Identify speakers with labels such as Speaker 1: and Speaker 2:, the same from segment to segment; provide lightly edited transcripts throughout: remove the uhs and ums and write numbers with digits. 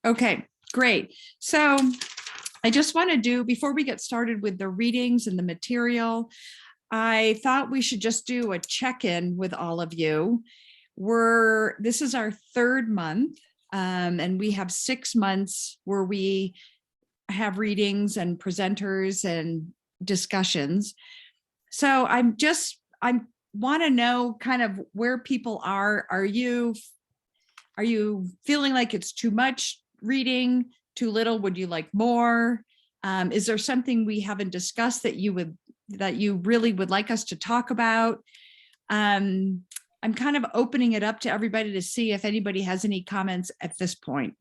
Speaker 1: Okay, great. So I just want to do, before we get started with the readings and the material, I thought we should just do a check-in with all of you. This is our third month, and we have 6 months where we have readings and presenters and discussions. So I want to know kind of where people are. Are you feeling like it's too much reading, too little? Would you like more? Is there something we haven't discussed that you really would like us to talk about? I'm kind of opening it up to everybody to see if anybody has any comments at this point.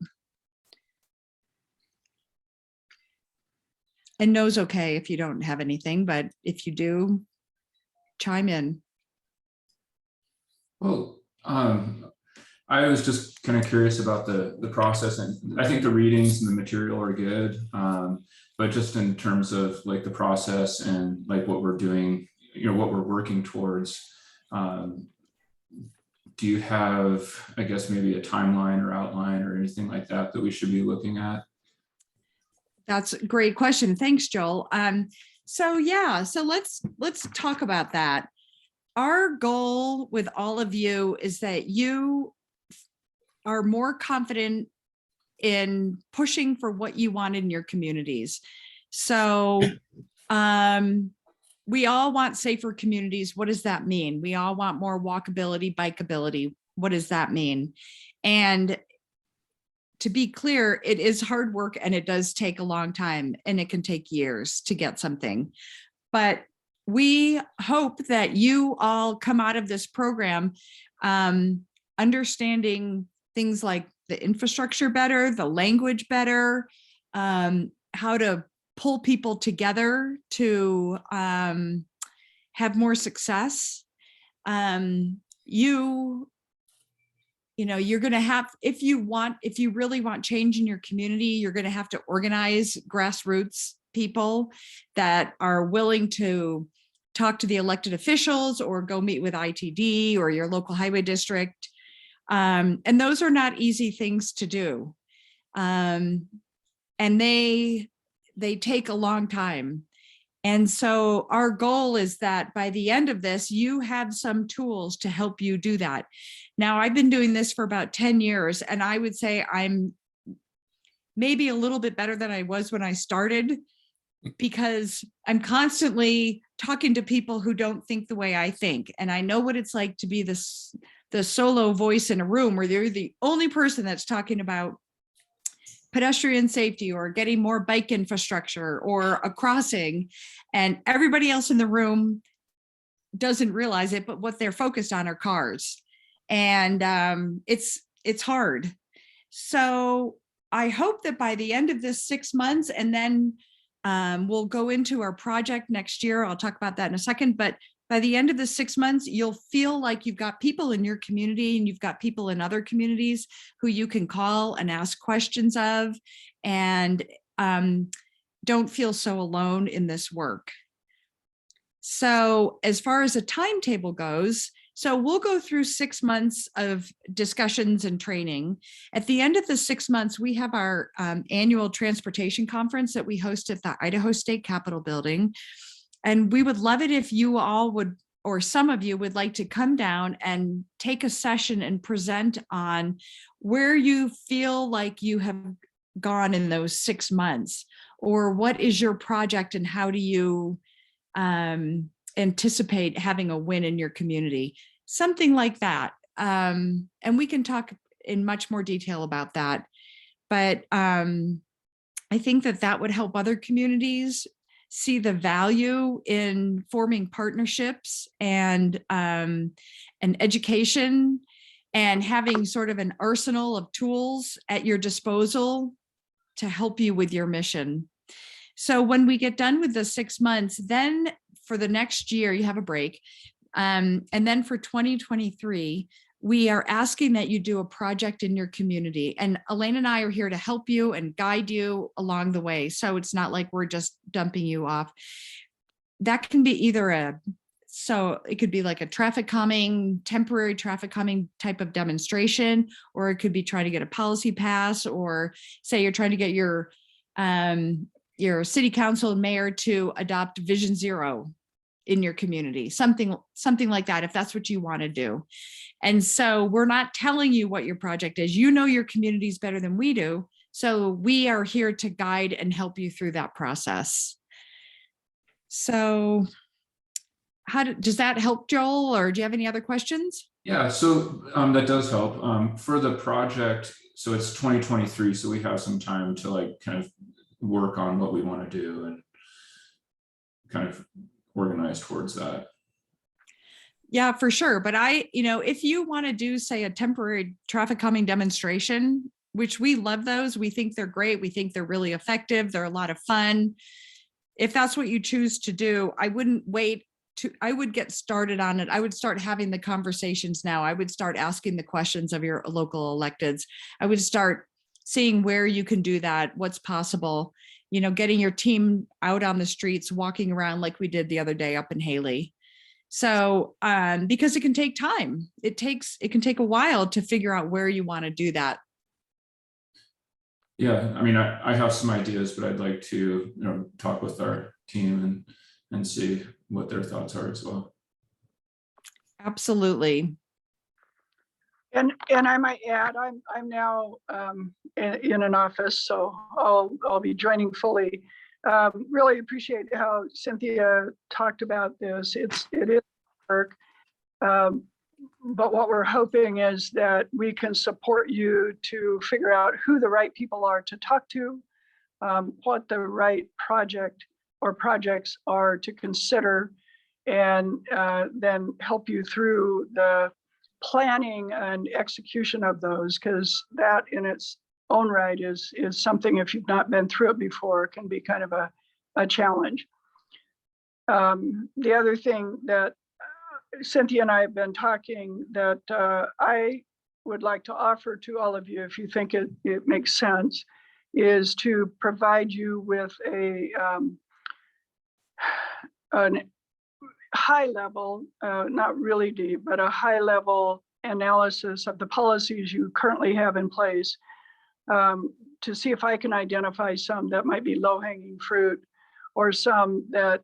Speaker 1: And no's okay if you don't have anything, but if you do, chime in.
Speaker 2: Well, I was just kind of curious about the process, and I think the readings and the material are good, but just in terms of like the process and like what we're doing, what we're working towards, do you have, I guess, maybe a timeline or outline or anything like that that we should be looking at?
Speaker 1: That's a great question. Thanks, Joel. So let's talk about that. Our goal with all of you is that you are more confident in pushing for what you want in your communities. So we all want safer communities. What does that mean? We all want more walkability, bikeability. What does that mean? And to be clear, it is hard work and it does take a long time and it can take years to get something. But we hope that you all come out of this program understanding things like the infrastructure better, the language better, how to pull people together to have more success. You're going to have, if you really want change in your community, you're going to have to organize grassroots people that are willing to talk to the elected officials or go meet with ITD or your local highway district. And those are not easy things to do. And they take a long time. And so our goal is that by the end of this, you have some tools to help you do that. Now, I've been doing this for about 10 years, and I would say I'm maybe a little bit better than I was when I started, because I'm constantly talking to people who don't think the way I think. And I know what it's like to be the solo voice in a room where you're the only person that's talking about pedestrian safety or getting more bike infrastructure or a crossing, and everybody else in the room doesn't realize it, but what they're focused on are cars. And it's hard. So I hope that by the end of this 6 months, and then we'll go into our project next year. I'll talk about that in a second, but by the end of the 6 months, you'll feel like you've got people in your community and you've got people in other communities who you can call and ask questions of, and don't feel so alone in this work. So as far as a timetable goes, so we'll go through 6 months of discussions and training. At the end of the 6 months, we have our annual transportation conference that we host at the Idaho State Capitol building. And we would love it if you all would, or some of you would like to come down and take a session and present on where you feel like you have gone in those 6 months, or what is your project and how do you anticipate having a win in your community, something like that. And we can talk in much more detail about that. But I think that would help other communities see the value in forming partnerships and education and having sort of an arsenal of tools at your disposal to help you with your mission. So when we get done with the 6 months, then for the next year, you have a break. And then for 2023, we are asking that you do a project in your community. And Elaine and I are here to help you and guide you along the way. So it's not like we're just dumping you off. That can be either a So it could be like a traffic calming, temporary traffic calming type of demonstration, or it could be trying to get a policy pass, or say you're trying to get your city council and mayor to adopt Vision Zero in your community, something like that, if that's what you want to do. And so we're not telling you what your project is. You know your communities better than we do. So we are here to guide and help you through that process. So does that help, Joel, or do you have any other questions?
Speaker 2: Yeah, so that does help. For the project, so it's 2023, so we have some time to like kind of work on what we want to do and kind of organize towards that.
Speaker 1: Yeah, for sure. But if you want to do, say, a temporary traffic calming demonstration, which we love those, we think they're great. We think they're really effective. They're a lot of fun. If that's what you choose to do, I wouldn't wait I would get started on it. I would start having the conversations now. I would start asking the questions of your local electeds. I would start seeing where you can do that, what's possible, getting your team out on the streets, walking around like we did the other day up in Haley. So, because it can take time, it can take a while to figure out where you want to do that.
Speaker 2: Yeah, I mean, I have some ideas, but I'd like to, talk with our team and see what their thoughts are as well.
Speaker 1: Absolutely.
Speaker 3: And I might add, I'm now in an office, so I'll be joining fully. Really appreciate how Cynthia talked about this. It is work, but what we're hoping is that we can support you to figure out who the right people are to talk to, what the right project or projects are to consider, and then help you through the planning and execution of those, because that in its own right is something, if you've not been through it before, can be kind of a challenge. The other thing that Cynthia and I have been talking that I would like to offer to all of you, if you think it makes sense, is to provide you with a high level, not really deep, but a high level analysis of the policies you currently have in place, to see if I can identify some that might be low hanging fruit, or some that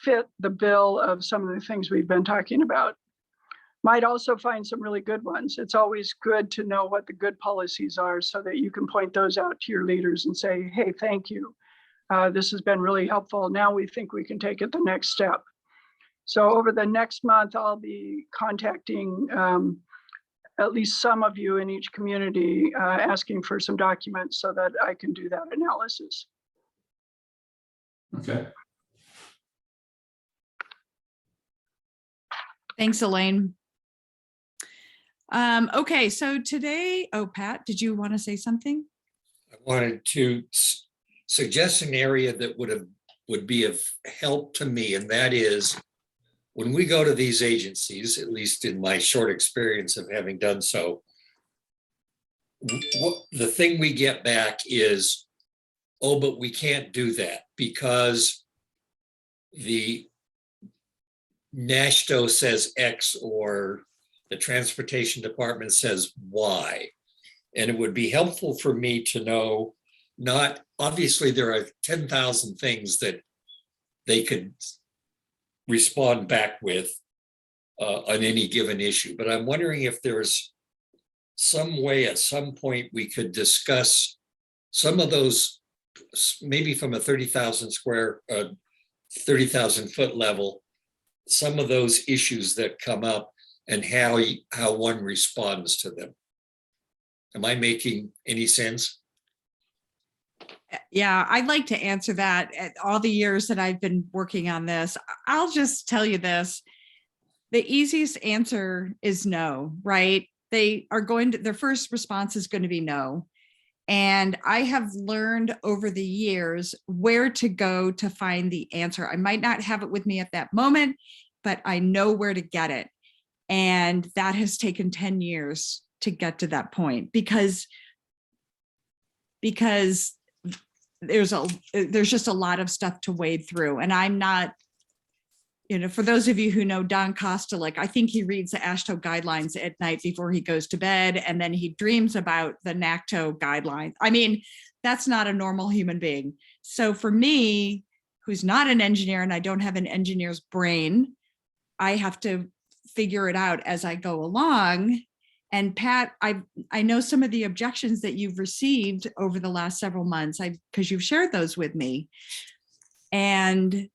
Speaker 3: fit the bill of some of the things we've been talking about. Might also find some really good ones. It's always good to know what the good policies are so that you can point those out to your leaders and say, hey, thank you. This has been really helpful. Now we think we can take it the next step. So over the next month, I'll be contacting at least some of you in each community, asking for some documents so that I can do that analysis.
Speaker 2: Okay.
Speaker 1: Thanks, Elaine. Okay, so today, Pat, did you want to say something?
Speaker 4: I wanted to suggest an area that would be of help to me, and that is when we go to these agencies, at least in my short experience of having done so, the thing we get back is, oh, but we can't do that because the NASHTO says X or the transportation department says Y. And it would be helpful for me to know, not obviously there are 10,000 things that they could respond back with on any given issue, but I'm wondering if there's some way at some point we could discuss some of those, maybe from a 30,000 foot level, some of those issues that come up and how one responds to them. Am I making any sense?
Speaker 1: Yeah, I'd like to answer that. At all the years that I've been working on this, I'll just tell you this. The easiest answer is no, right? Their first response is going to be no. And I have learned over the years where to go to find the answer. I might not have it with me at that moment, but I know where to get it. And that has taken 10 years to get to that point because there's just a lot of stuff to wade through. And I'm not for those of you who know Don Kostalik, I think he reads the AASHTO guidelines at night before he goes to bed, and then he dreams about the NACTO guidelines. I mean, that's not a normal human being. So for me, who's not an engineer and I don't have an engineer's brain, I have to figure it out as I go along. And Pat, I know some of the objections that you've received over the last several months, because you've shared those with me. And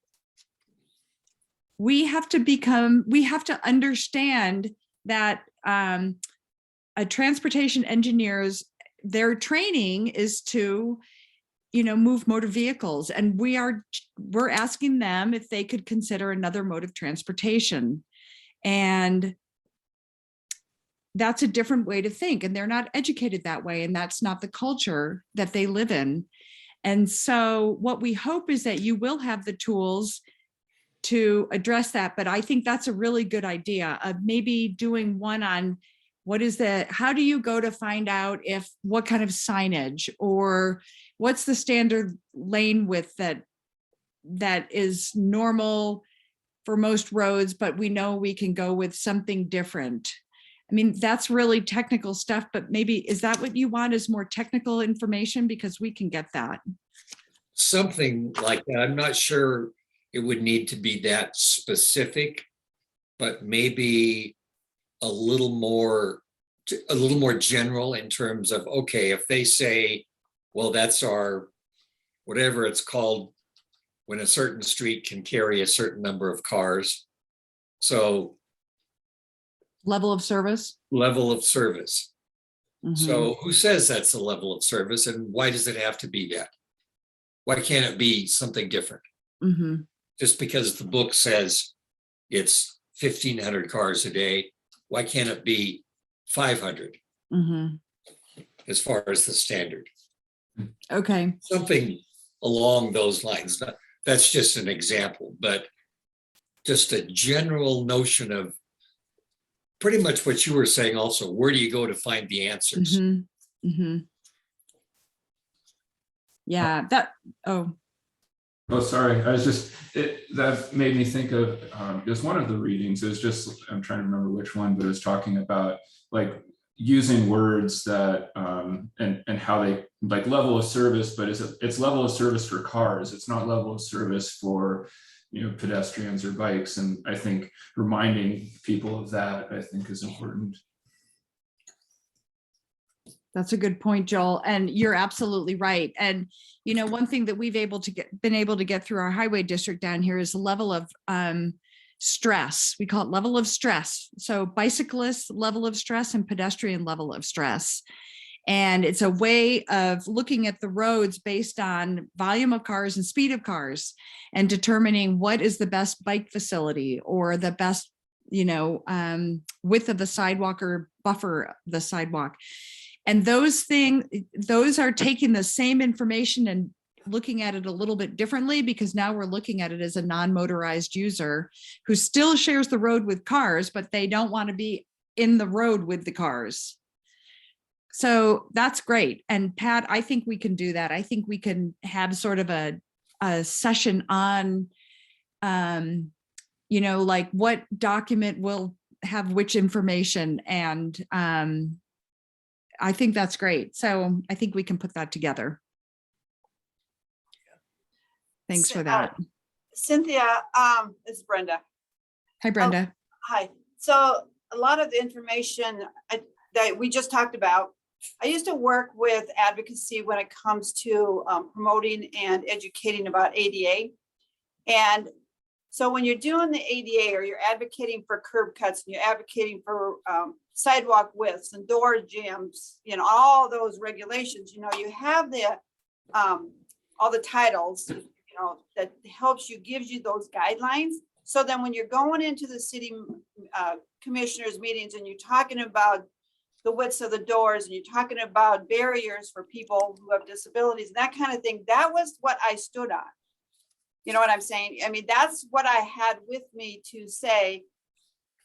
Speaker 1: we have to understand that a transportation engineer's, their training is to, move motor vehicles. And we're asking them if they could consider another mode of transportation. And that's a different way to think. And they're not educated that way. And that's not the culture that they live in. And so what we hope is that you will have the tools to address that. But I think that's a really good idea of maybe doing one on how do you go to find out what kind of signage, or what's the standard lane width that is normal for most roads, but we know we can go with something different. I mean, that's really technical stuff, but maybe, is that what you want, is more technical information? Because we can get that.
Speaker 4: Something like that. I'm not sure it would need to be that specific, but maybe a little more general in terms of, okay, if they say, well, that's our, whatever it's called, when a certain street can carry a certain number of cars. So
Speaker 1: Level of service.
Speaker 4: level of service.
Speaker 1: Mhm.
Speaker 4: So who says that's the level of service, and why does it have to be that? Why can't it be something different?
Speaker 1: Mhm.
Speaker 4: Just because the book says it's 1,500 cars a day, why can't it be 500
Speaker 1: Mhm.
Speaker 4: as far as the standard?
Speaker 1: Okay.
Speaker 4: Something along those lines. That's just an example, but just a general notion of pretty much what you were saying also, where do you go to find the answers?
Speaker 1: Mhm. Mhm. Yeah,
Speaker 2: Oh, sorry. That made me think of, just one of the readings is just, I'm trying to remember which one, but it was talking about like using words that, and how they, like level of service, but it's level of service for cars. It's not level of service for, pedestrians or bikes. And I think reminding people of that, I think, is important.
Speaker 1: that's a good point, Joel. And you're absolutely right. And, one thing that we've been able to get through our highway district down here is the level of stress. We call it level of stress. So bicyclist level of stress and pedestrian level of stress. And it's a way of looking at the roads based on volume of cars and speed of cars, and determining what is the best bike facility, or the best, width of the sidewalk, or buffer the sidewalk. And those are taking the same information and looking at it a little bit differently, because now we're looking at it as a non-motorized user who still shares the road with cars, but they don't want to be in the road with the cars. So that's great. And Pat, I think we can do that. I think we can have sort of a session on, like what document will have which information. And I think that's great. So I think we can put that together. Thanks for that.
Speaker 5: Cynthia, it's Brenda.
Speaker 1: Hi, Brenda.
Speaker 5: Hi. So a lot of the information that we just talked about, I used to work with advocacy when it comes to promoting and educating about ADA. And so when you're doing the ADA, or you're advocating for curb cuts, and you're advocating for sidewalk widths and door jams, all those regulations, you have the all the titles, that helps you, gives you those guidelines. So then when you're going into the city commissioners meetings, and you're talking about the widths of the doors, and you're talking about barriers for people who have disabilities, and that kind of thing, that was what I stood on. You know what I'm saying? I mean, that's what I had with me to say,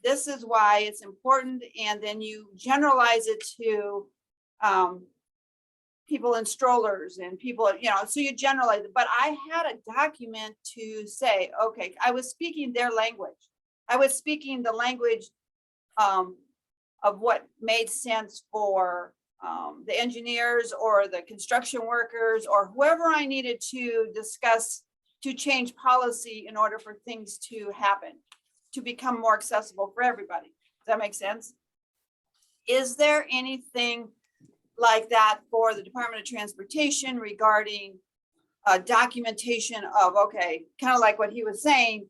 Speaker 5: this is why it's important. And then you generalize it to people in strollers and people, so you generalize it. But I had a document to say, okay, I was speaking their language. I was speaking the language of what made sense for the engineers or the construction workers or whoever I needed to discuss to change policy in order for things to happen, to become more accessible for everybody. Does that make sense? Is there anything like that for the Department of Transportation regarding documentation of, okay, kind of like what he was saying,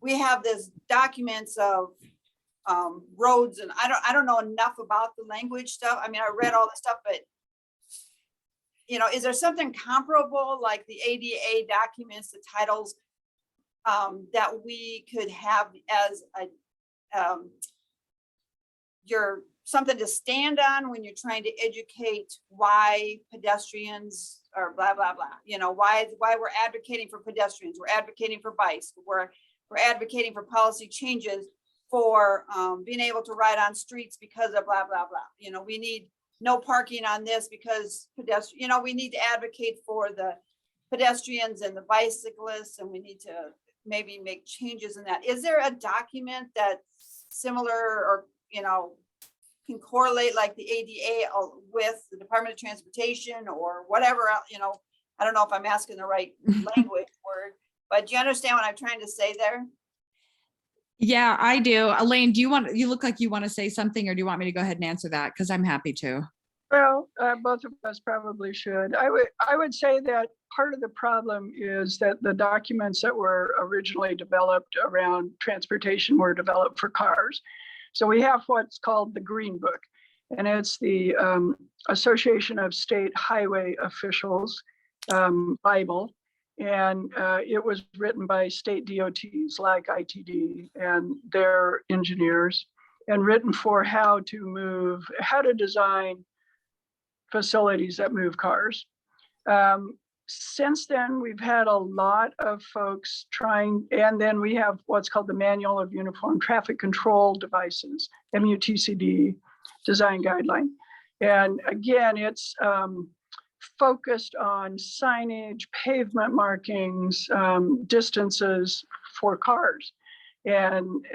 Speaker 5: we have this documents of roads, and I don't know enough about the language stuff. I mean, I read all the stuff, but is there something comparable like the ADA documents, the titles that we could have as something to stand on when you're trying to educate why pedestrians or blah, blah, blah, why we're advocating for pedestrians, we're advocating for bikes, we're advocating for policy changes for being able to ride on streets because of blah, blah, blah. We need no parking on this because pedestrian, we need to advocate for the pedestrians and the bicyclists, and we need to maybe make changes in that. Is there a document that's similar or, can correlate like the ADA with the Department of Transportation or whatever, I don't know if I'm asking the right language word, but do you understand what I'm trying to say there?
Speaker 1: Yeah, I do. Elaine, you look like you want to say something, or do you want me to go ahead and answer that? Because I'm happy to.
Speaker 3: Well, both of us probably should. I would say that part of the problem is that the documents that were originally developed around transportation were developed for cars. So we have what's called the Green Book, and it's the Association of State Highway Officials Bible. And it was written by state DOTs like ITD and their engineers, and written for how to design facilities that move cars. Since then, we've had a lot of folks trying, and then we have what's called the Manual of Uniform Traffic Control Devices, MUTCD design guideline. And again, it's focused on signage, pavement markings, distances for cars, and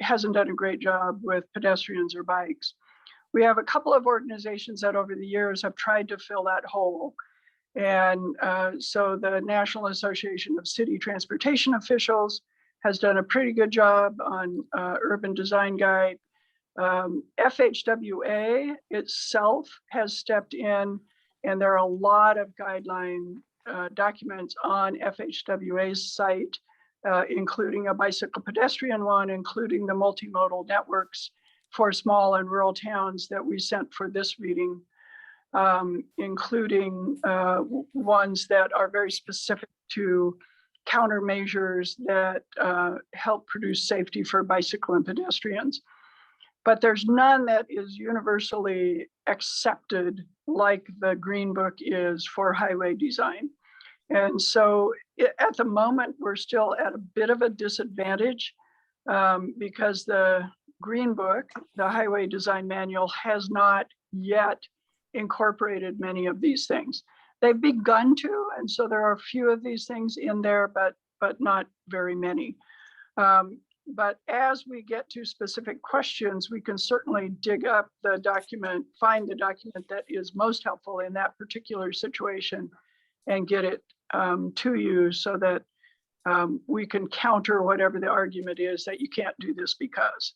Speaker 3: hasn't done a great job with pedestrians or bikes. We have a couple of organizations that over the years have tried to fill that hole. And so the National Association of City Transportation Officials has done a pretty good job on Urban Design Guide. FHWA itself has stepped in, and there are a lot of guideline documents on FHWA's site, including a bicycle pedestrian one, including the multimodal networks for small and rural towns that we sent for this reading, including ones that are very specific to countermeasures that help produce safety for bicycle and pedestrians. But there's none that is universally accepted like the Green Book is for highway design. And so at the moment, we're still at a bit of a disadvantage because the Green Book, the Highway Design Manual, has not yet incorporated many of these things. They've begun to, and so there are a few of these things in there, but not very many. But as we get to specific questions, we can certainly dig up the document, find the document that is most helpful in that particular situation and get it to you so that we can counter whatever the argument is that you can't do this because.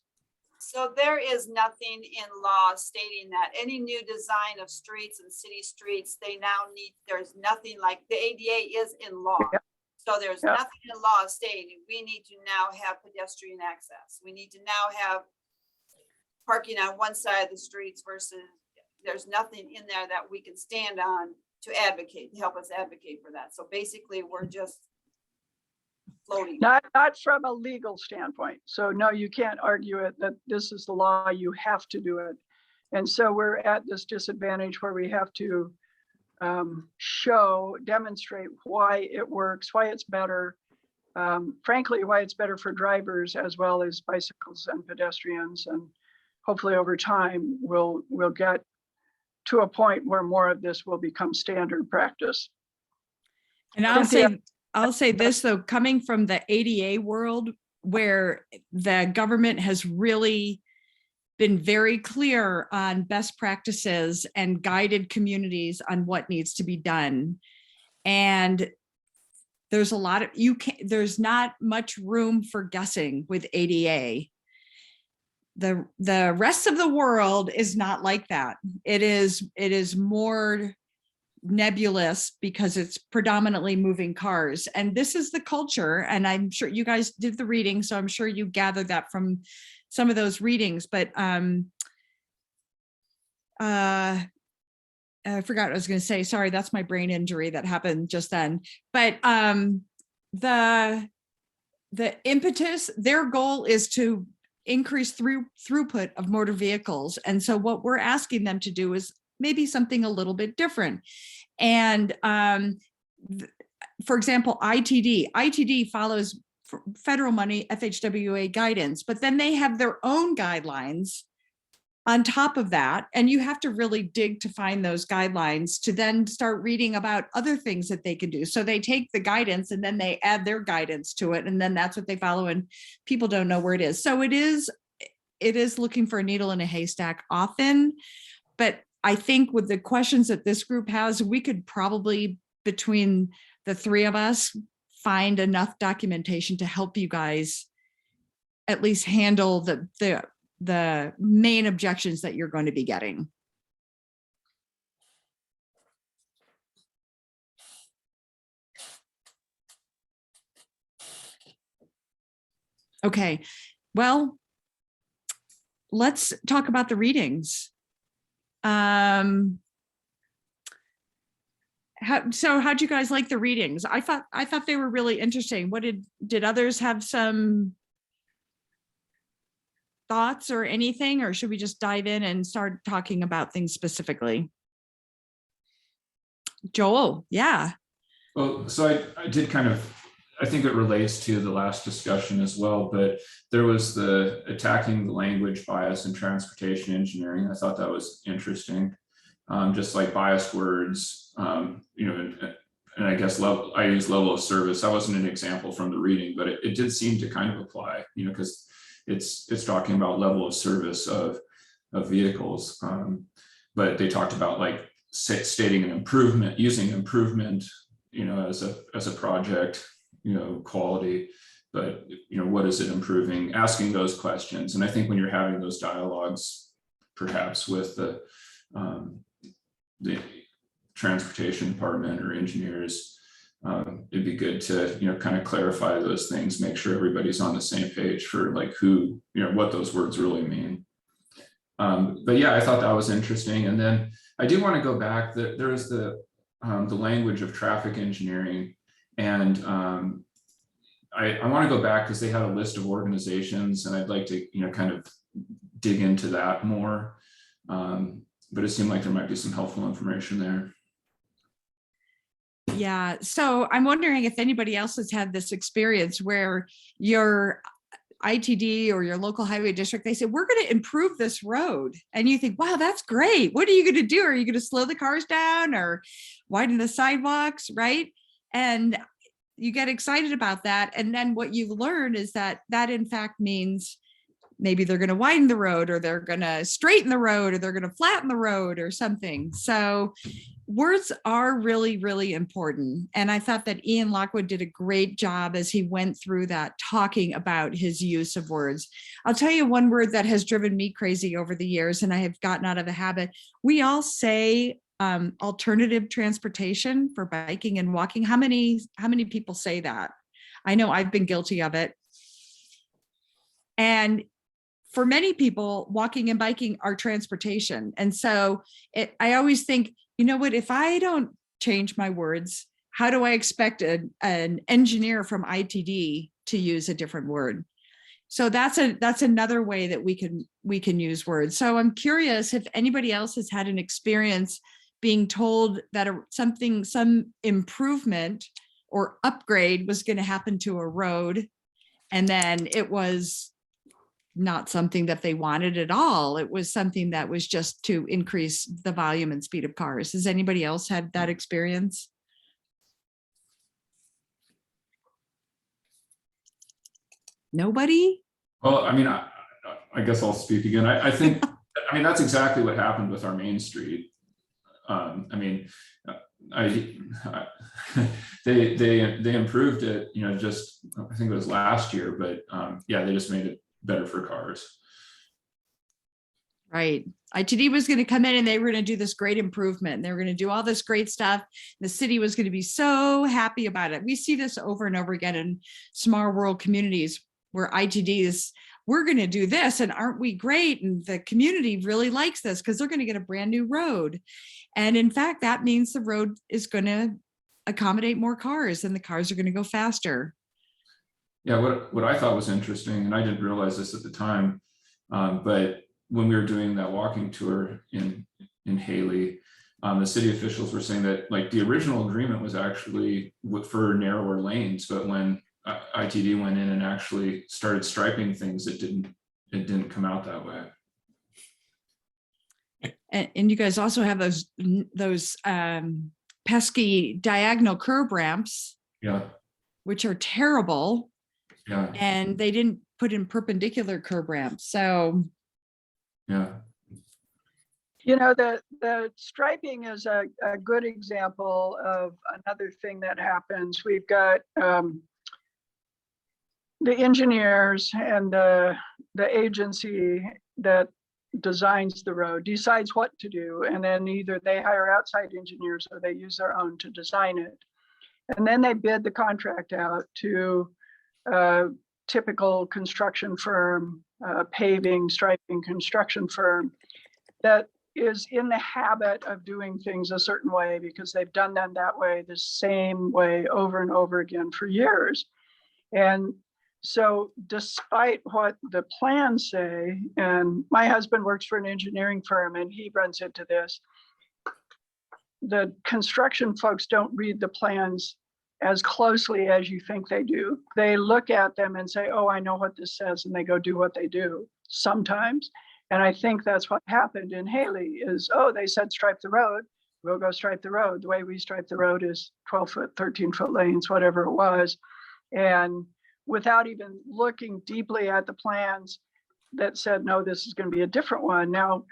Speaker 5: So there is nothing in law stating that any new design of streets and city streets, there's nothing like the ADA is in law.
Speaker 3: Yep.
Speaker 5: So there's
Speaker 3: Yep.
Speaker 5: nothing in law stating we need to now have pedestrian access. We need to now have parking on one side of the streets versus there's nothing in there that we can stand on to help us advocate for that. So basically we're just floating.
Speaker 3: Not from a legal standpoint. So no, you can't argue it that this is the law, you have to do it. And so we're at this disadvantage where we have to demonstrate why it works, why it's better, frankly, why it's better for drivers as well as bicycles and pedestrians. And hopefully over time, we'll get to a point where more of this will become standard practice.
Speaker 1: And I'll say this though, coming from the ADA world where the government has really been very clear on best practices and guided communities on what needs to be done. And there's a lot of, there's not much room for guessing with ADA. The rest of the world is not like that. It is more nebulous because it's predominantly moving cars. And this is the culture. And I'm sure you guys did the reading, so I'm sure you gathered that from some of those readings. But I forgot what I was going to say. Sorry, that's my brain injury that happened just then. But the impetus, their goal is to increase throughput of motor vehicles. And so what we're asking them to do is maybe something a little bit different. And for example, ITD follows federal money, FHWA guidance, but then they have their own guidelines on top of that. And you have to really dig to find those guidelines to then start reading about other things that they can do. So they take the guidance and then they add their guidance to it. And then that's what they follow, and people don't know where it is. So it is looking for a needle in a haystack often. But I think with the questions that this group has, we could probably, between the three of us, find enough documentation to help you guys at least handle the main objections that you're going to be getting. Okay, well, let's talk about the readings. How'd you guys like the readings? I thought they were really interesting. What did others have some thoughts or anything, or should we just dive in and start talking about things specifically? Joel, yeah.
Speaker 2: Well, so I did kind of, I think it relates to the last discussion as well, but there was the attacking the language bias in transportation engineering. I thought that was interesting. Just like biased words, you know, and I guess I use level of service. That wasn't an example from the reading, but it did seem to kind of apply, you know, because it's talking about level of service of vehicles. But they talked about like stating an improvement, using improvement, you know, as a project, you know, quality, but, you know, what is it improving? Asking those questions. And I think when you're having those dialogues, perhaps with the transportation department or engineers, it'd be good to, you know, kind of clarify those things, make sure everybody's on the same page for like who, you know, what those words really mean. But yeah, I thought that was interesting. And then I do want to go back. There is the language of traffic engineering, and I want to go back because they had a list of organizations, and I'd like to, you know, kind of dig into that more. But it seemed like there might be some helpful information there.
Speaker 1: Yeah, so I'm wondering if anybody else has had this experience where your ITD or your local highway district, they say, we're going to improve this road. And you think, wow, that's great. What are you going to do? Are you going to slow the cars down or widen the sidewalks, right? And you get excited about that. And then what you learn is that in fact means maybe they're going to widen the road, or they're going to straighten the road, or they're going to flatten the road or something. So words are really, really important. And I thought that Ian Lockwood did a great job as he went through that, talking about his use of words. I'll tell you one word that has driven me crazy over the years, and I have gotten out of the habit. We all say alternative transportation for biking and walking. How many people say that? I know I've been guilty of it. And for many people, walking and biking are transportation. And so I always think, you know what, if I don't change my words, how do I expect an engineer from ITD to use a different word? So that's another way that we can use words. So I'm curious if anybody else has had an experience being told that some improvement or upgrade was going to happen to a road, and then it was not something that they wanted at all. It was something that was just to increase the volume and speed of cars. Has anybody else had that experience? Nobody?
Speaker 2: Well, I mean, I guess I'll speak again. I think, I mean, that's exactly what happened with our Main Street. I mean, I they improved it, you know, just, I think it was last year, but yeah, they just made it better for cars.
Speaker 1: Right. ITD was going to come in and they were going to do this great improvement. And they were going to do all this great stuff. The city was going to be so happy about it. We see this over and over again in small rural communities where ITD is, we're going to do this and aren't we great? And the community really likes this because they're going to get a brand new road. And in fact, that means the road is going to accommodate more cars and the cars are going to go faster.
Speaker 2: Yeah, what I thought was interesting, and I didn't realize this at the time, but when we were doing that walking tour in Haley, the city officials were saying that like the original agreement was actually for narrower lanes, but when ITD went in and actually started striping things, it didn't come out that way.
Speaker 1: And you guys also have those pesky diagonal curb ramps,
Speaker 2: Yeah,
Speaker 1: which are terrible.
Speaker 2: yeah,
Speaker 1: And they didn't put in perpendicular curb ramps. So
Speaker 2: yeah.
Speaker 3: You know, the striping is a good example of another thing that happens. We've got the engineers and the agency that designs the road decides what to do, and then either they hire outside engineers or they use their own to design it. And then they bid the contract out to a typical construction firm, paving, striping construction firm that is in the habit of doing things a certain way because they've done them that way, the same way over and over again for years. And so despite what the plans say, and my husband works for an engineering firm and he runs into this, the construction folks don't read the plans as closely as you think they do. They look at them and say, oh, I know what this says, and they go do what they do sometimes. And I think that's what happened in Haley is, oh, they said stripe the road, we'll go stripe the road. The way we stripe the road is 12-foot, 13-foot lanes, whatever it was. And without even looking deeply at the plans that said, no, this is going to be a different one. Now,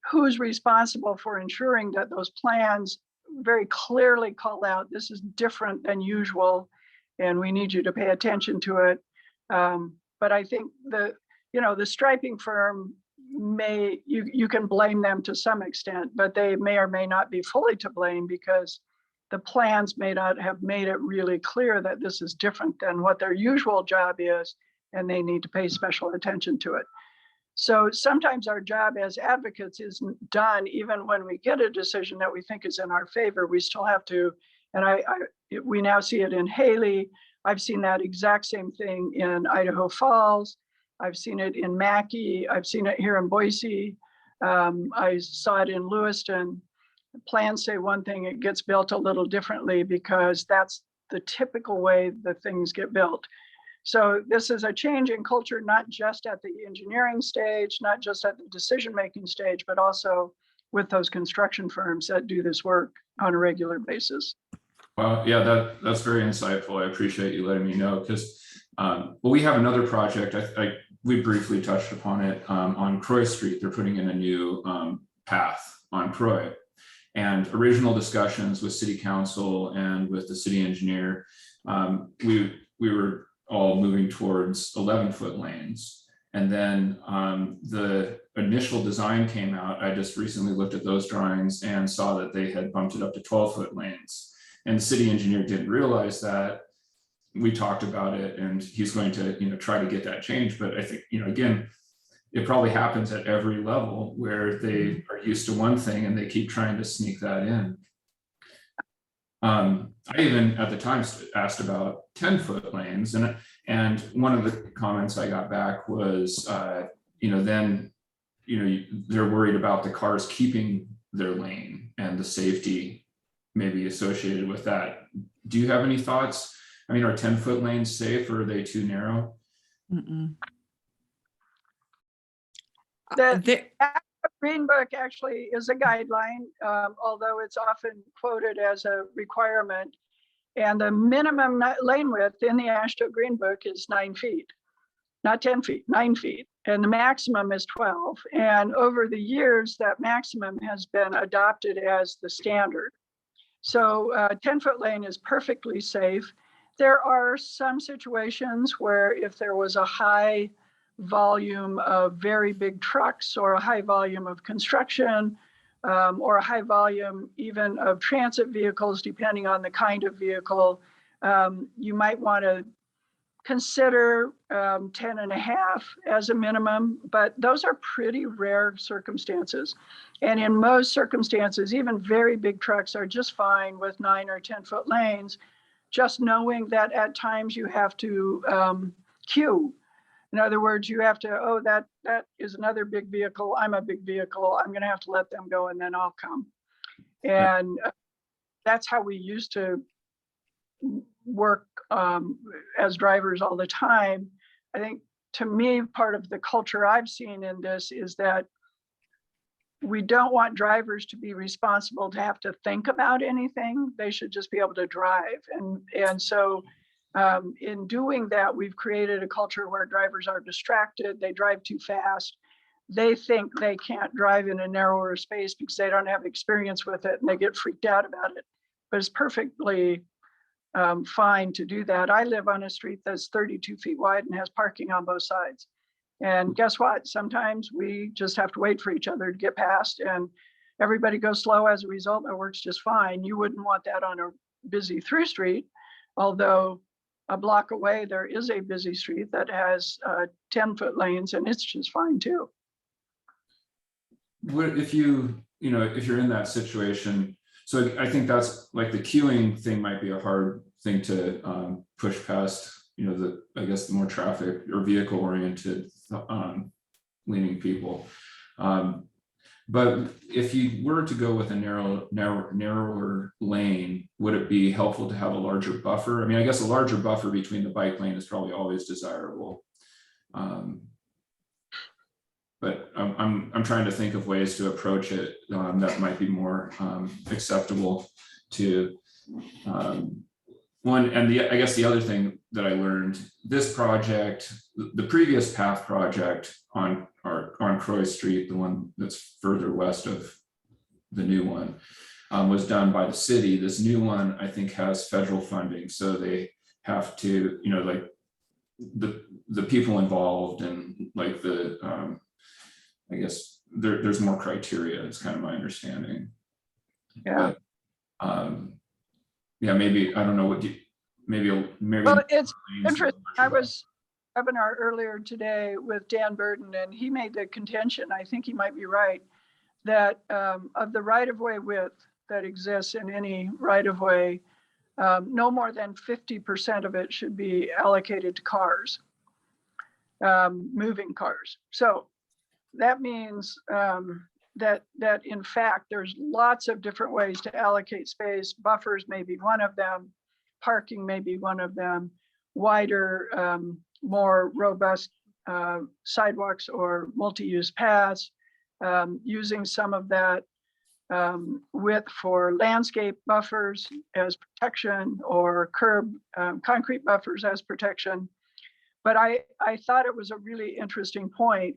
Speaker 3: who's responsible for ensuring that those plans very clearly call out, this is different than usual, and we need you to pay attention to it. But I think the striping firm you can blame them to some extent, but they may or may not be fully to blame because the plans may not have made it really clear that this is different than what their usual job is, and they need to pay special attention to it. So sometimes our job as advocates isn't done even when we get a decision that we think is in our favor. We still have to, and we now see it in Haley. I've seen that exact same thing in Idaho Falls. I've seen it in Mackay. I've seen it here in Boise. I saw it in Lewiston. Plans say one thing, it gets built a little differently because that's the typical way that things get built. So this is a change in culture, not just at the engineering stage, not just at the decision-making stage, but also with those construction firms that do this work on a regular basis.
Speaker 2: Well, yeah, that's very insightful. I appreciate you letting me know because, well, we have another project. We briefly touched upon it on Croy Street. They're putting in a new path on Croy. And original discussions with city council and with the city engineer, we were all moving towards 11-foot lanes. And then the initial design came out. I just recently looked at those drawings and saw that they had bumped it up to 12-foot lanes. And the city engineer didn't realize that. We talked about it and he's going to, try to get that changed. But I think, again, it probably happens at every level where they are used to one thing and they keep trying to sneak that in. I even at the time asked about 10-foot lanes, and one of the comments I got back was, then they're worried about the cars keeping their lane and the safety maybe associated with that. Do you have any thoughts? I mean, are 10-foot lanes safe or are they too narrow?
Speaker 3: The
Speaker 1: There-
Speaker 3: Green Book actually is a guideline, although it's often quoted as a requirement. And the minimum lane width in the AASHTO Green Book is 9 feet, not 10 feet, 9 feet. And the maximum is 12. And over the years, that maximum has been adopted as the standard. So 10-foot lane is perfectly safe. There are some situations where if there was a high volume of very big trucks or a high volume of construction or a high volume even of transit vehicles, depending on the kind of vehicle, you might want to consider 10.5 as a minimum, but those are pretty rare circumstances. And in most circumstances, even very big trucks are just fine with 9 or 10-foot lanes, just knowing that at times you have to queue. In other words, you have to, oh, that is another big vehicle. I'm a big vehicle. I'm going to have to let them go and then I'll come. And that's how we used to work as drivers all the time. I think to me, part of the culture I've seen in this is that we don't want drivers to be responsible to have to think about anything. They should just be able to drive. And so in doing that, we've created a culture where drivers are distracted. They drive too fast. They think they can't drive in a narrower space because they don't have experience with it and they get freaked out about it. But it's perfectly fine to do that. I live on a street that's 32 feet wide and has parking on both sides. And guess what? Sometimes we just have to wait for each other to get past and everybody goes slow as a result. It works just fine. You wouldn't want that on a busy through street, although a block away, there is a busy street that has 10-foot lanes and it's just fine too.
Speaker 2: What if if you're in that situation? So I think that's like the queuing thing might be a hard thing to push past, I guess the more traffic or vehicle oriented leaning people. But if you were to go with a narrower lane, would it be helpful to have a larger buffer? I mean, I guess a larger buffer between the bike lane is probably always desirable. But I'm trying to think of ways to approach it that might be more acceptable to one. And I guess the other thing that I learned, this project, the previous path project on Croy Street, the one that's further west of the new one, was done by the city. This new one, I think, has federal funding, so they have to, like the people involved and like the I guess there's more criteria. It's kind of my understanding.
Speaker 3: Yeah.
Speaker 2: But, yeah, maybe, I don't know what maybe.
Speaker 3: Well, it's interesting. I was webinar earlier today with Dan Burden, and he made the contention, I think he might be right, that of the right-of-way width that exists in any right-of-way, no more than 50% of it should be allocated to cars, moving cars. So that means that in fact, there's lots of different ways to allocate space. Buffers may be one of them. Parking may be one of them. Wider, more robust sidewalks or multi-use paths. Using some of that width for landscape buffers as protection or curb concrete buffers as protection. But I thought it was a really interesting point.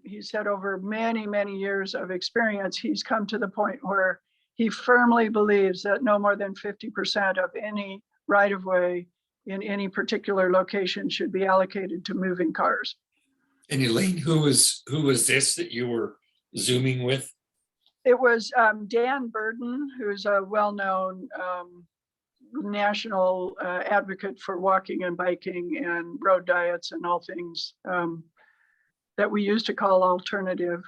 Speaker 3: He said over many, many years of experience, he's come to the point where he firmly believes that no more than 50% of any right-of-way in any particular location should be allocated to moving cars.
Speaker 4: And Elaine, who was this that you were Zooming with?
Speaker 3: It was Dan Burden, who's a well-known national advocate for walking and biking and road diets and all things that we used to call alternative.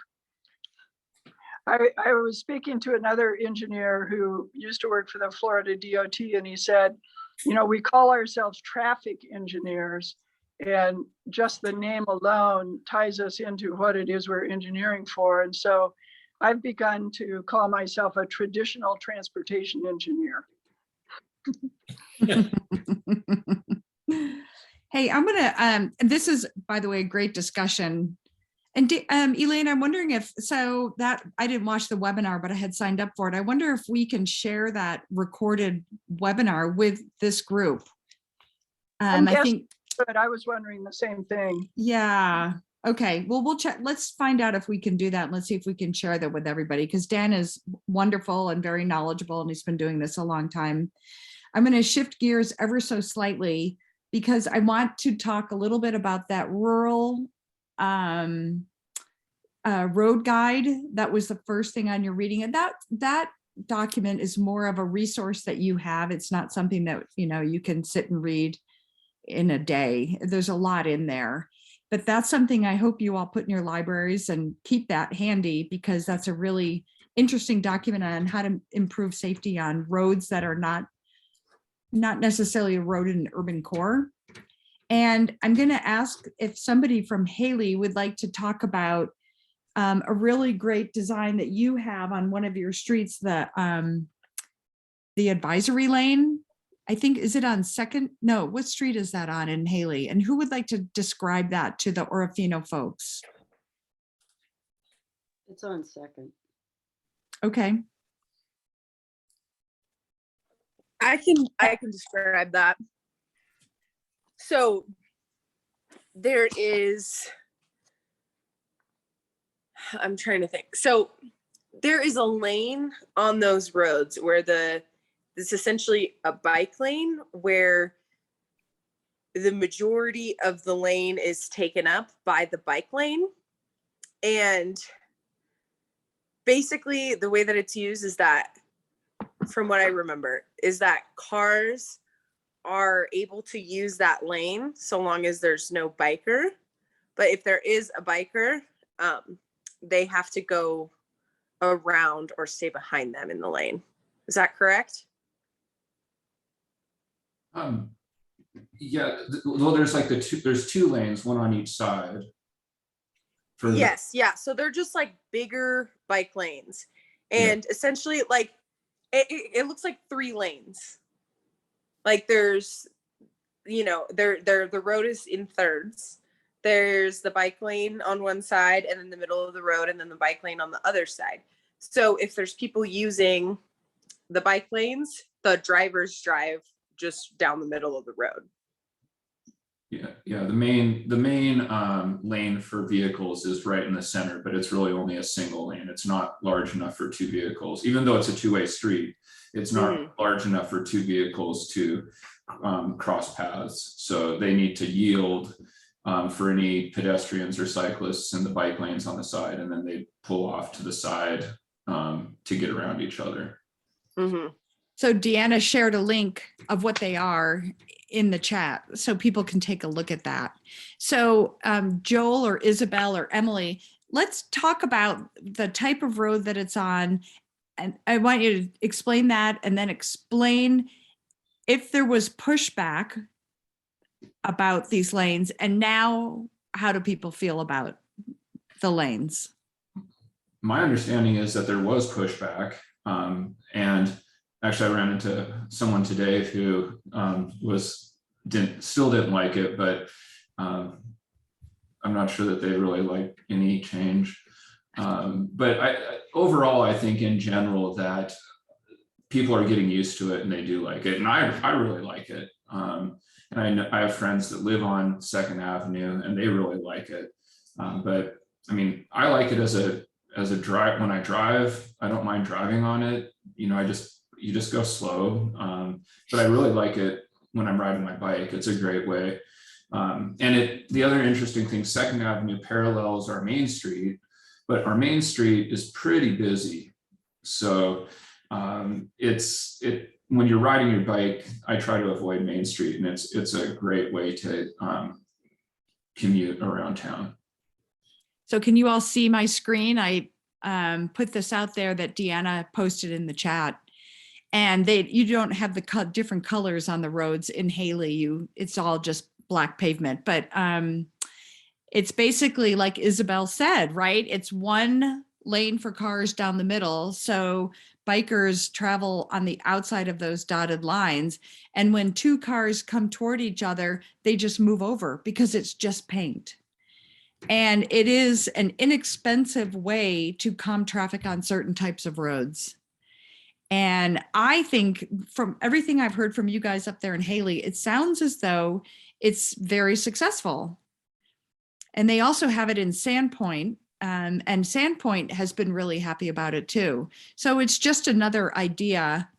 Speaker 3: I was speaking to another engineer who used to work for the Florida DOT, and he said, we call ourselves traffic engineers, and just the name alone ties us into what it is we're engineering for. And so I've begun to call myself a traditional transportation engineer.
Speaker 1: Hey, I'm gonna, this is, by the way, a great discussion. And Elaine, I'm wondering if, so that, I didn't watch the webinar, but I had signed up for it. I wonder if we can share that recorded webinar with this group. I
Speaker 3: Yes,
Speaker 1: think,
Speaker 3: but I was wondering the same thing.
Speaker 1: yeah. Okay, well, we'll check. Let's find out if we can do that. And let's see if we can share that with everybody, because Dan is wonderful and very knowledgeable, and he's been doing this a long time. I'm going to shift gears ever so slightly because I want to talk a little bit about that rural road guide. That was the first thing on your reading, and that document is more of a resource that you have. It's not something that, you know, you can sit and read in a day. There's a lot in there, but that's something I hope you all put in your libraries and keep that handy, because that's a really interesting document on how to improve safety on roads that are not necessarily a road in an urban core. And I'm going to ask if somebody from Haley would like to talk about a really great design that you have on one of your streets, the advisory lane. I think, is it on Second? No, what street is that on in Haley? And who would like to describe that to the Orofino folks?
Speaker 6: It's on Second.
Speaker 1: Okay.
Speaker 7: I can describe that. So there is, I'm trying to think. So there is a lane on those roads where it's essentially a bike lane where the majority of the lane is taken up by the bike lane. And basically the way that it's used is that, from what I remember, is that cars are able to use that lane so long as there's no biker. But if there is a biker, they have to go around or stay behind them in the lane. Is that correct?
Speaker 2: Yeah, well, there's like there's two lanes, one on each side.
Speaker 7: Yes, yeah. So they're just like bigger bike lanes. And essentially, like, it looks like 3 lanes. Like there's, you know, the road is in thirds. There's the bike lane on one side, and then the middle of the road, and then the bike lane on the other side. So if there's people using the bike lanes, the drivers drive just down the middle of the road.
Speaker 2: Yeah. The main lane for vehicles is right in the center, but it's really only a single lane. It's not large enough for 2 vehicles, even though it's a two-way street. It's not large enough for 2 vehicles to cross paths. So they need to yield for any pedestrians or cyclists in the bike lanes on the side, and then they pull off to the side to get around each other.
Speaker 7: Mm-hmm.
Speaker 1: So Deanna shared a link of what they are in the chat, so people can take a look at that. So Joel or Isabel or Emily, let's talk about the type of road that it's on. And I want you to explain that, and then explain if there was pushback about these lanes, and now how do people feel about the lanes?
Speaker 2: My understanding is that there was pushback, and actually I ran into someone today who still didn't like it, but I'm not sure that they really like any change. But overall, I think in general that people are getting used to it and they do like it, and I really like it. And I have friends that live on 2nd Avenue and they really like it. But I mean, I like it as a drive. When I drive, I don't mind driving on it. You know, you just go slow. But I really like it when I'm riding my bike. It's a great way. And the other interesting thing, 2nd Avenue parallels our main street, but our main street is pretty busy. So when you're riding your bike, I try to avoid Main Street, and it's a great way to commute around town.
Speaker 1: So can you all see my screen? I put this out there that Deanna posted in the chat, and you don't have the different colors on the roads in Haley. It's all just black pavement, but it's basically like Isabel said, right? It's one lane for cars down the middle. So bikers travel on the outside of those dotted lines. And when 2 cars come toward each other, they just move over because it's just paint. And it is an inexpensive way to calm traffic on certain types of roads. And I think from everything I've heard from you guys up there in Haley, it sounds as though it's very successful. And they also have it in Sandpoint, and Sandpoint has been really happy about it too. So it's just another idea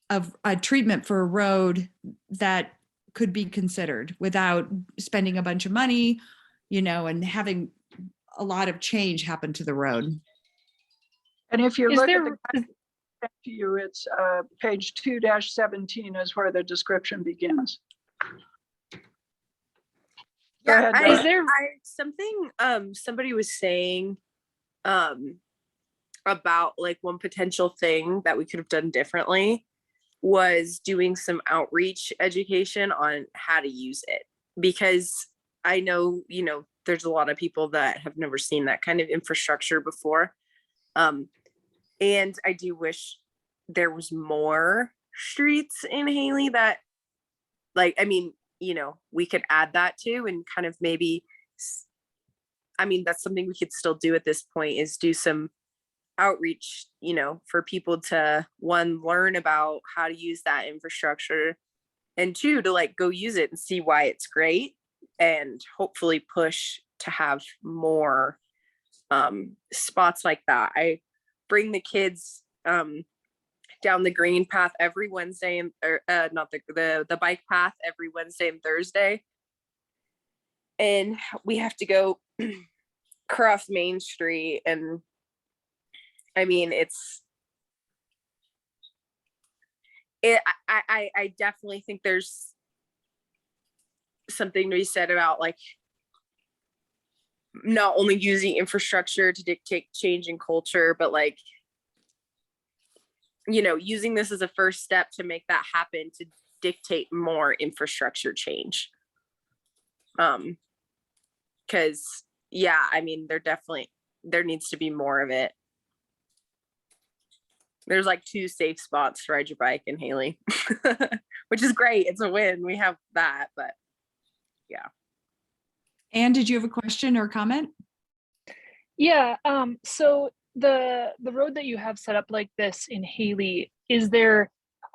Speaker 1: of a treatment for a road that could be considered without spending a bunch of money, you know, and having a lot of change happen to the road.
Speaker 3: And if you
Speaker 6: Is
Speaker 3: look
Speaker 6: there,
Speaker 3: at the to you, it's page 2-17 is where the description begins. Go
Speaker 7: Yeah,
Speaker 3: ahead,
Speaker 6: is there,
Speaker 7: something somebody was saying about like one potential thing that we could have done differently was doing some outreach education on how to use it, because I know, you know, there's a lot of people that have never seen that kind of infrastructure before. And I do wish there was more streets in Haley that, like, I mean, you know, we could add that to and kind of maybe, I mean, that's something we could still do at this point, is do some outreach, you know, for people to, one, learn about how to use that infrastructure, and two, to like go use it and see why it's great, and hopefully push to have more spots like that. I bring the kids down the green path every Wednesday, and not the bike path every Wednesday and Thursday, and we have to go cross Main Street, and I mean, I definitely think there's something to be said about like not only using infrastructure to dictate change in culture, but like, you know, using this as a first step to make that happen, to dictate more infrastructure change. Because yeah, I mean, there needs to be more of it. There's like 2 safe spots to ride your bike in Haley, which is great. It's a win. We have that, but yeah.
Speaker 1: Anne, did you have a question or comment?
Speaker 6: yeah, so the road that you have set up like this in Haley,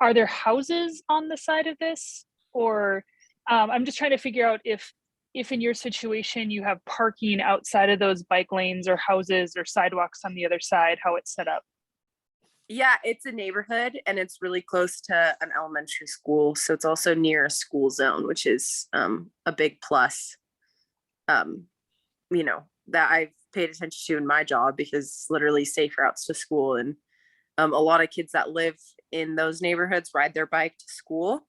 Speaker 6: are there houses on the side of this? Or I'm just trying to figure out if in your situation you have parking outside of those bike lanes or houses or sidewalks on the other side, how it's set up.
Speaker 7: Yeah, it's a neighborhood and it's really close to an elementary school. So it's also near a school zone, which is a big plus, you know, that I've paid attention to in my job, because literally safe routes to school. And a lot of kids that live in those neighborhoods ride their bike to school.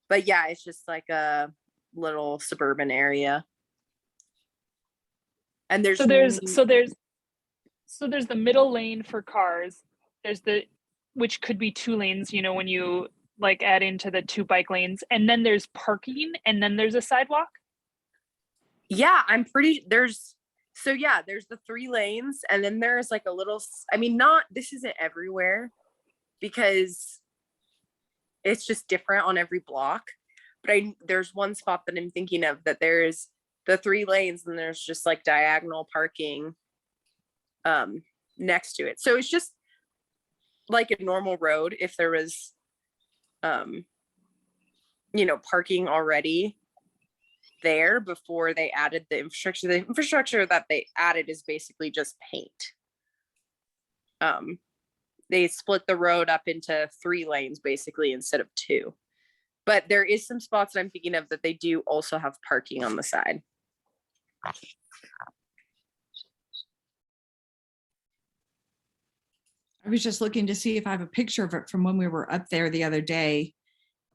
Speaker 7: But yeah, it's just like a little suburban area. And there's
Speaker 6: So there's the middle lane for cars. There's which could be 2 lanes, you know, when you like add into the 2 bike lanes, and then there's parking, and then there's a sidewalk.
Speaker 7: Yeah, there's the 3 lanes, and then there's like a little, I mean, this isn't everywhere because it's just different on every block, but there's one spot that I'm thinking of that there's the 3 lanes and there's just like diagonal parking next to it. So it's just like a normal road if there was you know, parking already there before they added the infrastructure. The infrastructure that they added is basically just paint. They split the road up into 3 lanes basically instead of 2. But there is some spots that I'm thinking of that they do also have parking on the side.
Speaker 1: I was just looking to see if I have a picture of it from when we were up there the other day.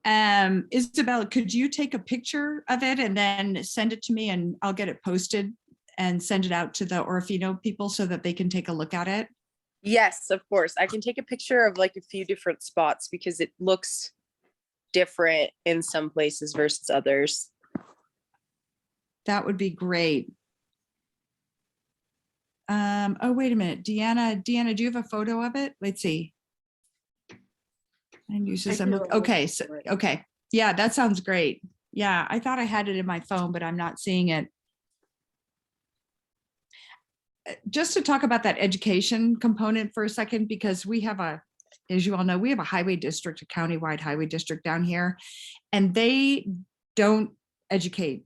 Speaker 1: Isabel, could you take a picture of it and then send it to me, and I'll get it posted and send it out to the Orofino people so that they can take a look at it?
Speaker 7: Yes, of course. I can take a picture of like a few different spots because it looks different in some places versus others.
Speaker 1: That would be great. Oh, wait a minute. Deanna, do you have a photo of it? Let's see. And uses them. Okay. So, okay. Yeah, that sounds great. Yeah, I thought I had it in my phone, but I'm not seeing it. just to talk about that education component for a second, because we have as you all know, we have a highway district, a countywide highway district down here, and they don't educate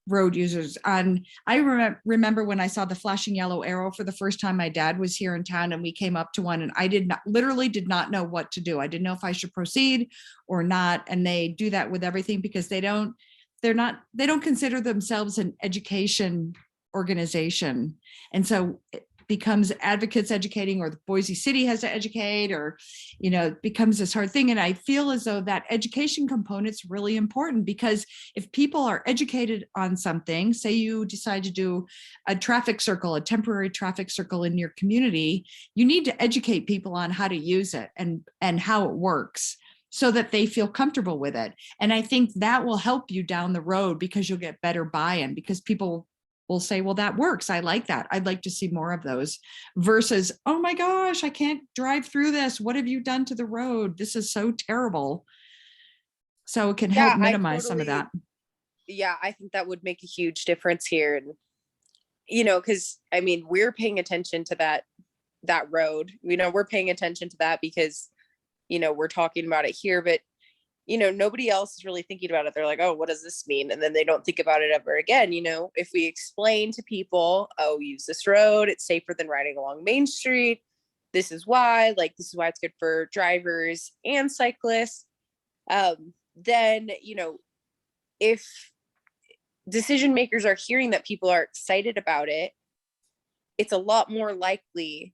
Speaker 1: road users on. I remember when I saw the flashing yellow arrow for the first time. My dad was here in town and we came up to one, and I literally did not know what to do. I didn't know if I should proceed or not. And they do that with everything because they don't consider themselves an education organization. And so it becomes advocates educating, or the Boise City has to educate, or, it becomes this hard thing. And I feel as though that education component's really important, because if people are educated on something, say you decide to do a traffic circle, a temporary traffic circle in your community, you need to educate people on how to use it and how it works, so that they feel comfortable with it. And I think that will help you down the road, because you'll get better buy-in, because people will say, well, that works. I like that. I'd like to see more of those, versus, oh my gosh, I can't drive through this. What have you done to the road? This is so terrible. So it can help minimize some of that.
Speaker 7: Yeah, I think that would make a huge difference here. And, because we're paying attention to that road. We're paying attention to that because, we're talking about it here, but nobody else is really thinking about it. They're like, oh, what does this mean? And then they don't think about it ever again. If we explain to people, oh, use this road, it's safer than riding along Main Street. This is why it's good for drivers and cyclists. Then, if decision makers are hearing that people are excited about it, it's a lot more likely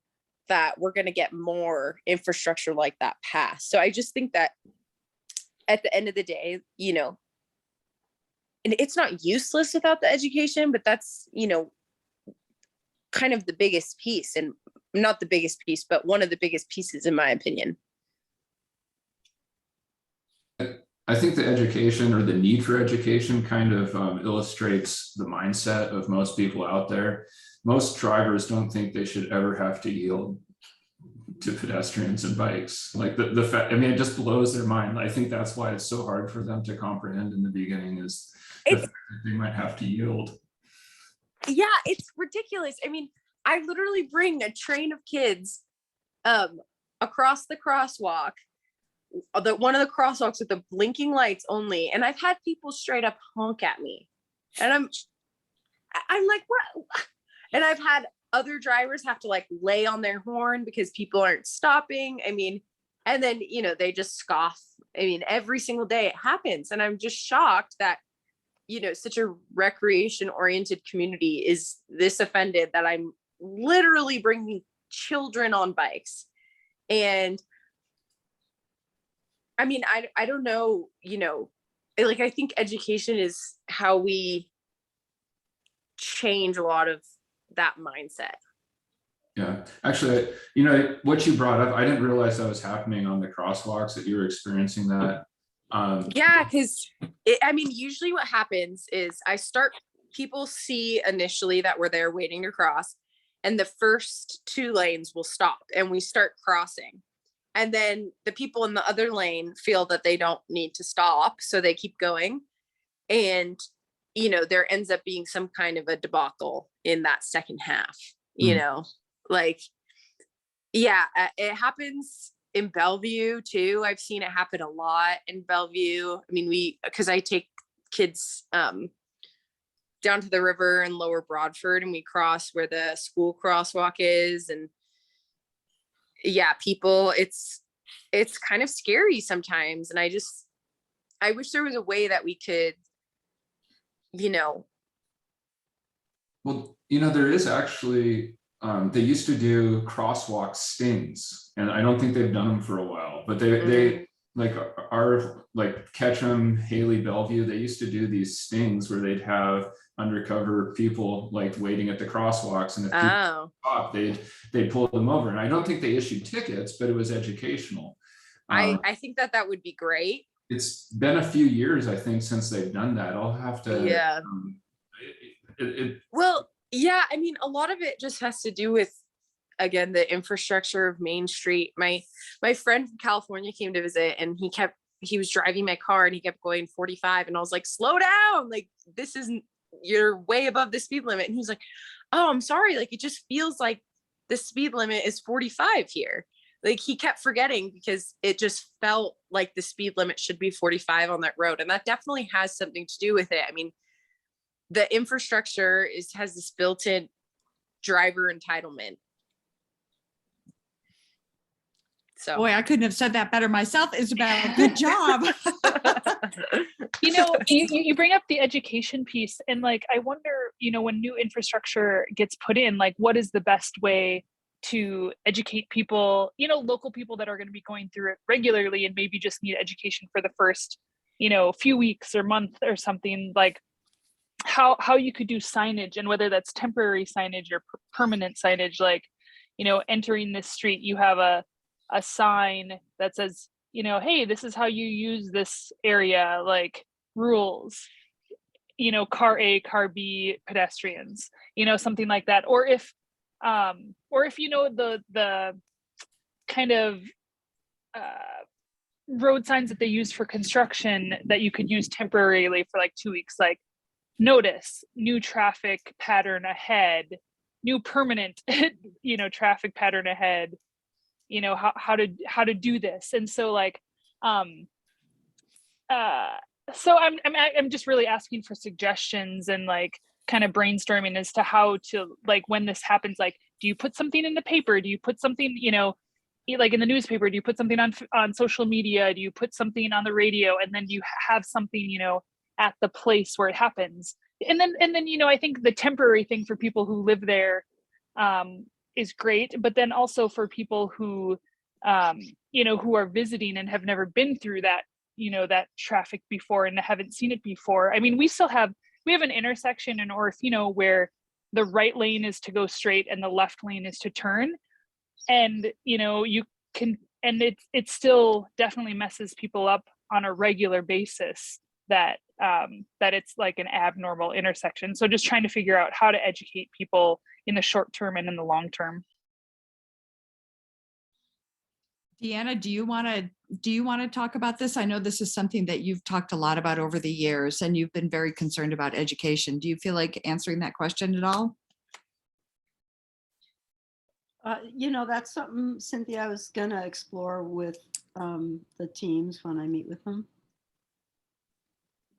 Speaker 7: that we're going to get more infrastructure like that passed. So I just think that at the end of the day, and it's not useless without the education, but that's, kind of the biggest piece, and not the biggest piece, but one of the biggest pieces, in my opinion.
Speaker 2: I think the education, or the need for education, kind of illustrates the mindset of most people out there. Most drivers don't think they should ever have to yield to pedestrians and bikes. Like the fact, it just blows their mind. I think that's why it's so hard for them to comprehend in the beginning, is the fact that they might have to yield.
Speaker 7: Yeah, it's ridiculous. I literally bring a train of kids across the crosswalk, one of the crosswalks with the blinking lights only, and I've had people straight up honk at me, and I'm like, what? And I've had other drivers have to lay on their horn because people aren't stopping. And then, they just scoff. Every single day it happens. And I'm just shocked that, such a recreation oriented community is this offended that I'm literally bringing children on bikes. And I don't know, I think education is how we change a lot of that mindset.
Speaker 2: Yeah, actually, what you brought up, I didn't realize that was happening on the crosswalks, that you were experiencing that.
Speaker 7: Yeah, because usually what happens is people see initially that we're there waiting to cross, and the first two lanes will stop and we start crossing. And then the people in the other lane feel that they don't need to stop, so they keep going. And there ends up being some kind of a debacle in that second half, yeah, it happens in Bellevue too. I've seen it happen a lot in Bellevue. Because I take kids down to the river in Lower Broadford, and we cross where the school crosswalk is. And yeah, people, it's kind of scary sometimes. And I wish there was a way that we could,
Speaker 2: Well, there is actually, they used to do crosswalk stings, and I don't think they've done them for a while, but they Ketchum, Haley, Bellevue, they used to do these stings where they'd have undercover people waiting at the crosswalks, and if people stopped, they'd pull them over. And I don't think they issued tickets, but it was educational.
Speaker 7: I think that would be great.
Speaker 2: It's been a few years, I think, since they've done that. I'll have to.
Speaker 7: Yeah. Well, yeah. A lot of it just has to do with, again, the infrastructure of Main Street. My friend from California came to visit, and he was driving my car, and he kept going 45, and I was like, slow down. This isn't you're way above the speed limit. And he's like, oh, I'm sorry. Like, it just feels like the speed limit is 45 here. Like, he kept forgetting because it just felt like the speed limit should be 45 on that road. And that definitely has something to do with it. I mean, the infrastructure has this built-in driver entitlement. So,
Speaker 1: Boy, I couldn't have said that better myself, Isabel. Good job.
Speaker 6: You know, you bring up the education piece, and like, I wonder, you know, when new infrastructure gets put in, like, what is the best way to educate people, you know, local people that are going to be going through it regularly and maybe just need education for the first, you know, few weeks or month or something, like how you could do signage, and whether that's temporary signage or permanent signage, like, you know, entering this street, you have a sign that says, you know, hey, this is how you use this area, like rules, you know, car A, car B, pedestrians, you know, something like that. Or if you know, the kind of road signs that they use for construction that you could use temporarily for like 2 weeks, like notice new traffic pattern ahead, new permanent you know, traffic pattern ahead, you know, how to do this. And so like so I'm just really asking for suggestions and like kind of brainstorming as to how to, like, when this happens, like, do you put something in the paper, do you put something, you know, like in the newspaper, do you put something on social media, do you put something on the radio, and then do you have something, you know, at the place where it happens. And then you know, I think the temporary thing for people who live there is great, but then also for people who you know, who are visiting and have never been through that, you know, that traffic before and haven't seen it before. I mean, we have an intersection in Orofino where the right lane is to go straight and the left lane is to turn, and you know, you can, and it still definitely messes people up on a regular basis, that it's like an abnormal intersection. So just trying to figure out how to educate people in the short term and in the long term.
Speaker 1: Deanna, do you want to talk about this? I know this is something that you've talked a lot about over the years, and you've been very concerned about education. Do you feel like answering that question at all?
Speaker 8: You know, that's something, Cynthia, I was going to explore with the teams when I meet with them.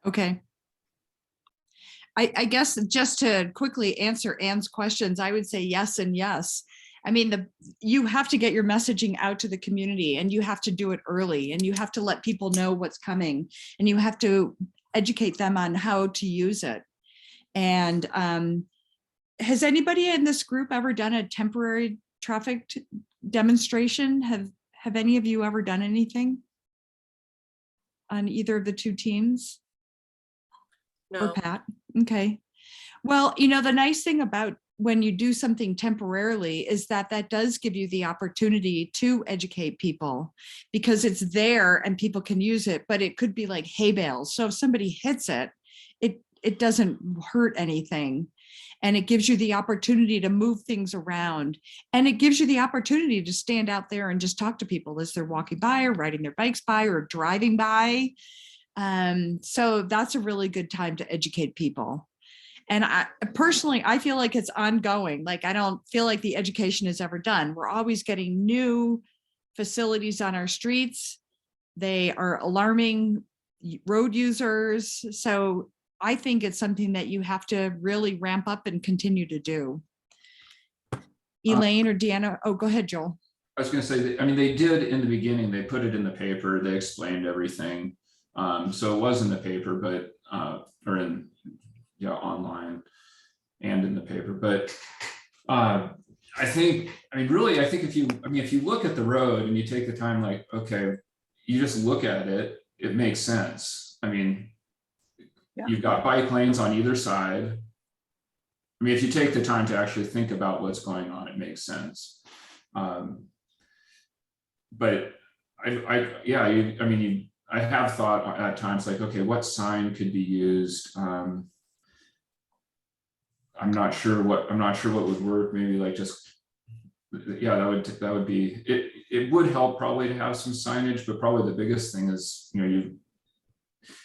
Speaker 1: Okay. I guess just to quickly answer Anne's questions, I would say yes and yes. I mean, you have to get your messaging out to the community, and you have to do it early, and you have to let people know what's coming, and you have to educate them on how to use it. And has anybody in this group ever done a temporary traffic demonstration? Have any of you ever done anything on either of the two teams?
Speaker 7: no.
Speaker 1: Or Pat? Okay. Well, you know, the nice thing about when you do something temporarily is that does give you the opportunity to educate people, because it's there and people can use it, but it could be like hay bales. So if somebody hits it, it doesn't hurt anything. And it gives you the opportunity to move things around. And it gives you the opportunity to stand out there and just talk to people as they're walking by or riding their bikes by or driving by. So that's a really good time to educate people. And I personally feel like it's ongoing. Like, I don't feel like the education is ever done. We're always getting new facilities on our streets. They are alarming road users. So I think it's something that you have to really ramp up and continue to do. Elaine or Deanna? Oh, go ahead, Joel.
Speaker 2: I was going to say that, I mean, they did in the beginning, they put it in the paper, they explained everything. So it was in the paper, but, or in, yeah, online and in the paper. But I think if you look at the road and you take the time, like, okay, you just look at it, it makes sense. I mean,
Speaker 3: Yeah.
Speaker 2: You've got bike lanes on either side. I mean, if you take the time to actually think about what's going on, it makes sense. But I have thought at times, like, okay, what sign could be used? I'm not sure what would work. Maybe like just, yeah, that would be it. It would help probably to have some signage, but probably the biggest thing is, you know,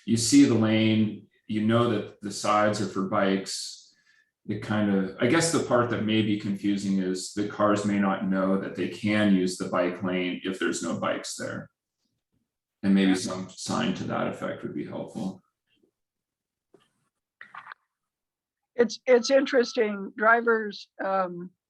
Speaker 2: you see the lane, you know that the sides are for bikes, it kind of, I guess the part that may be confusing is the cars may not know that they can use the bike lane if there's no bikes there. And maybe some sign to that effect would be helpful.
Speaker 3: It's interesting. Drivers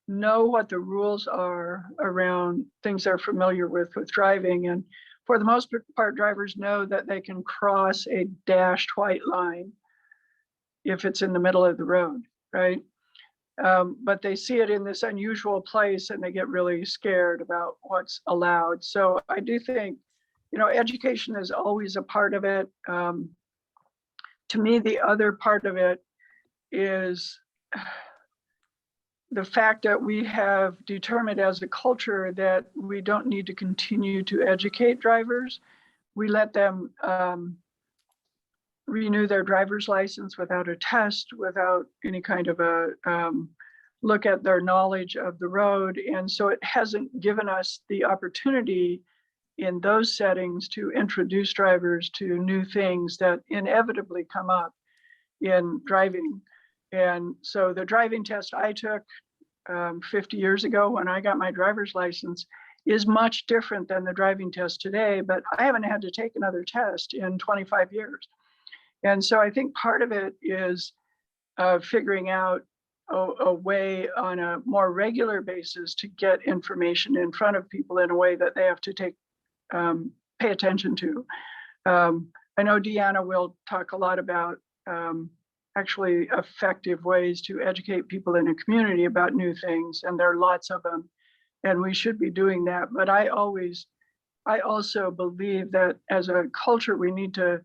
Speaker 3: know what the rules are around things they're familiar with driving. And for the most part, drivers know that they can cross a dashed white line if it's in the middle of the road, right? But they see it in this unusual place and they get really scared about what's allowed. So I do think, you know, education is always a part of it. To me, the other part of it is the fact that we have determined as a culture that we don't need to continue to educate drivers. We let them renew their driver's license without a test, without any kind of a look at their knowledge of the road. And so it hasn't given us the opportunity in those settings to introduce drivers to new things that inevitably come up in driving. And so the driving test I took 50 years ago when I got my driver's license is much different than the driving test today, but I haven't had to take another test in 25 years. And so I think part of it is figuring out a way on a more regular basis to get information in front of people in a way that they have to pay attention to. I know Deanna will talk a lot about actually effective ways to educate people in a community about new things, and there are lots of them, and we should be doing that. But I also believe that as a culture, we need to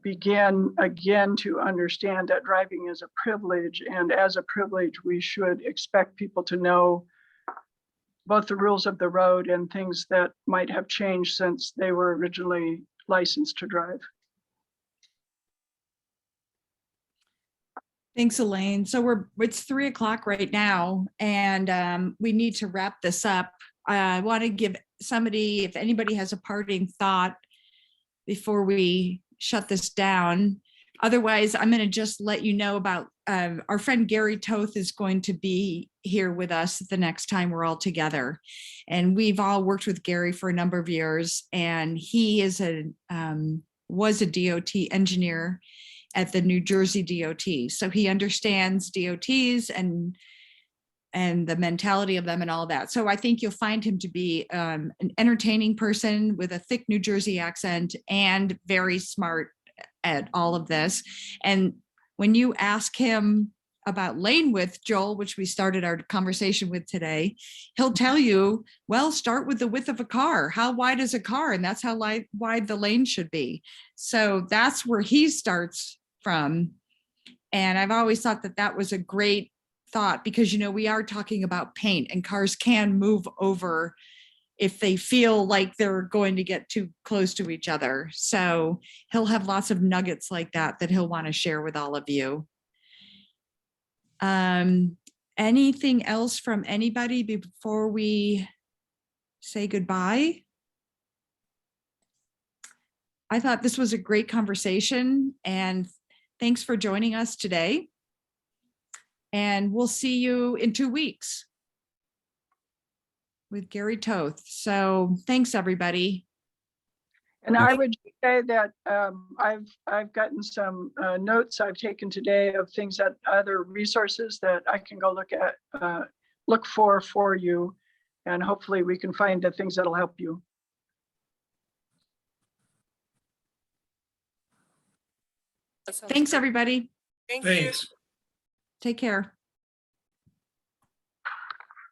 Speaker 3: begin again to understand that driving is a privilege, and as a privilege, we should expect people to know both the rules of the road and things that might have changed since they were originally licensed to drive.
Speaker 1: Thanks, Elaine. So it's 3 o'clock right now, and we need to wrap this up. I want to give somebody, if anybody has a parting thought before we shut this down. Otherwise, I'm going to just let you know about our friend Gary Toth is going to be here with us the next time we're all together. And we've all worked with Gary for a number of years, and he is was a DOT engineer at the New Jersey DOT. So he understands DOTs and the mentality of them and all that. So I think you'll find him to be an entertaining person with a thick New Jersey accent and very smart at all of this. And when you ask him about lane width, Joel, which we started our conversation with today, he'll tell you, well, start with the width of a car. How wide is a car? And that's how wide the lane should be. So that's where he starts from. And I've always thought that that was a great thought because, you know, we are talking about paint and cars can move over if they feel like they're going to get too close to each other. So he'll have lots of nuggets like that he'll want to share with all of you. Anything else from anybody before we say goodbye? I thought this was a great conversation, and thanks for joining us today. And we'll see you in 2 weeks with Gary Toth. So thanks, everybody.
Speaker 3: And I would say that I've gotten some notes I've taken today of things that other resources that I can go look for you, and hopefully we can find the things that'll help you.
Speaker 1: Thanks, everybody.
Speaker 7: Thank
Speaker 4: Thanks.
Speaker 1: Take care.